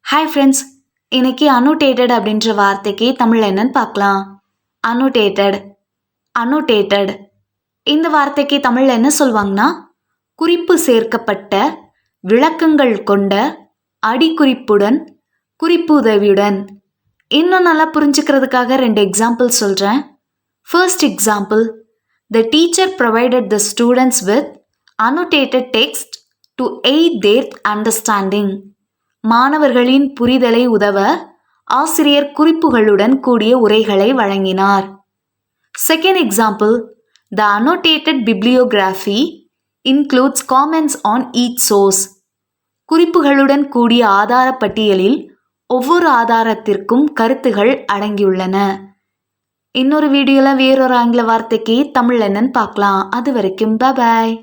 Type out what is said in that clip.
Hi friends, இன்னைக்கு annotated அப்படின்ற வார்த்தைக்கு தமிழ்ல என்னன்னு பார்க்கலாம். அனோட்டேட்டட் அனோட்டேட்டட் இந்த வார்த்தைக்கு தமிழ்ல என்ன சொல்லுவாங்கன்னா, குறிப்பு சேர்க்கப்பட்ட, விளக்கங்கள் கொண்ட, அடிக்குறிப்புடன், குறிப்பு உதவியுடன். இன்னும் நல்லா புரிஞ்சுக்கிறதுக்காக 2 எக்ஸாம்பிள் சொல்கிறேன். First example, the teacher provided the students with annotated text to aid their understanding. மாணவர்களின் புரிதலை உதவ ஆசிரியர் குறிப்புகளுடன் கூடிய உரைகளை வழங்கினார். Second example, the annotated bibliography includes comments on each source. குறிப்புகளுடன் கூடிய ஆதார பட்டியலில் ஒவ்வொரு ஆதாரத்திற்கும் கருத்துகள் அடங்கியுள்ளன. இன்னொரு வீடியோவில் வேறொரு ஆங்கில வார்த்தைக்கு தமிழ் என்னன்னு பார்க்கலாம். அது வரைக்கும் பாய்.